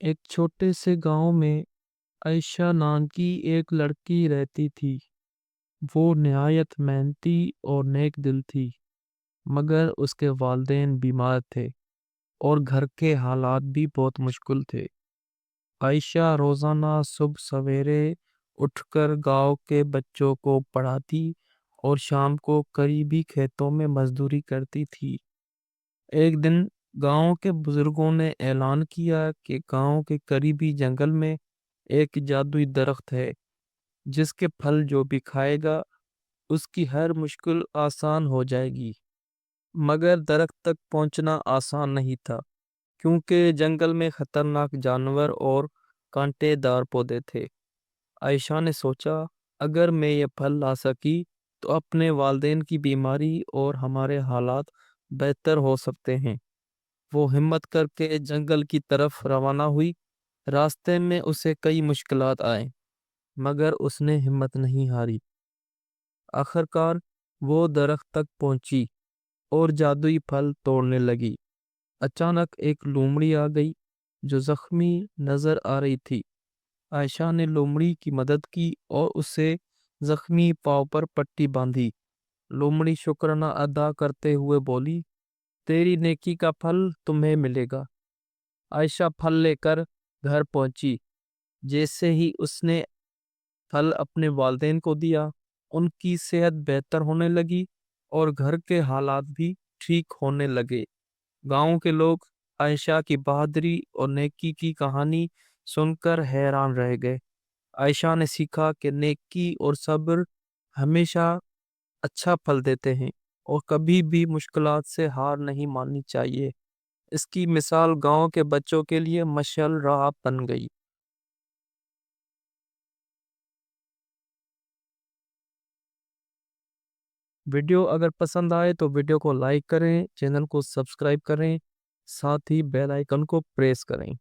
ایک چھوٹے سے گاؤں میں عائشہ نام کی ایک لڑکی رہتی تھی۔ وہ نہایت محنتی اور نیک دل تھی، مگر اس کے والدین بیمار تھے اور گھر کے حالات بھی بہت مشکل تھے۔ عائشہ روزانہ صبح سویرے اٹھ کر گاؤں کے بچوں کو پڑھاتی اور شام کو قریبی کھیتوں میں مزدوری کرتی تھی۔ ایک دن گاؤں کے بزرگوں نے اعلان کیا کہ گاؤں کے قریبی جنگل میں ایک جادوئی درخت ہے جس کے پھل جو بھی کھائے گا اس کی ہر مشکل آسان ہو جائے گی۔ مگر درخت تک پہنچنا آسان نہیں تھا، کیونکہ جنگل میں خطرناک جانور اور کانٹے دار پودے تھے۔ عائشہ نے سوچا، اگر میں یہ پھل لا سکی تو اپنے والدین کی بیماری اور ہمارے حالات بہتر ہو سکتے ہیں۔ وہ ہمت کر کے جنگل کی طرف روانہ ہوئی۔ راستے میں اسے کئی مشکلات آئیں، مگر اس نے ہمت نہیں ہاری۔ آخرکار وہ درخت تک پہنچی اور جادوئی پھل توڑنے لگی۔ اچانک ایک لومڑی آ گئی جو زخمی نظر آ رہی تھی۔ عائشہ نے لومڑی کی مدد کی اور اسے زخمی پاؤں پر پٹی باندھی۔ لومڑی شکرانہ ادا کرتے ہوئے بولی، تیری نیکی کا پھل تمہیں ملے گا۔ عائشہ پھل لے کر گھر پہنچی۔ جیسے ہی اس نے پھل اپنے والدین کو دیا، ان کی صحت بہتر ہونے لگی اور گھر کے حالات بھی ٹھیک ہونے لگے۔ گاؤں کے لوگ عائشہ کی بہادری اور نیکی کی کہانی سن کر حیران رہ گئے۔ عائشہ نے سیکھا کہ نیکی اور صبر ہمیشہ اچھا پھل دیتے ہیں اور کبھی بھی مشکلات سے ہار نہیں ماننی چاہیے۔ اس کی مثال گاؤں کے بچوں کے لیے مشعل راہ بن گئی۔ ویڈیو اگر پسند آئے تو ویڈیو کو لائک کریں، چینل کو سبسکرائب کریں، ساتھ ہی بیل آئیکن کو پریس کریں۔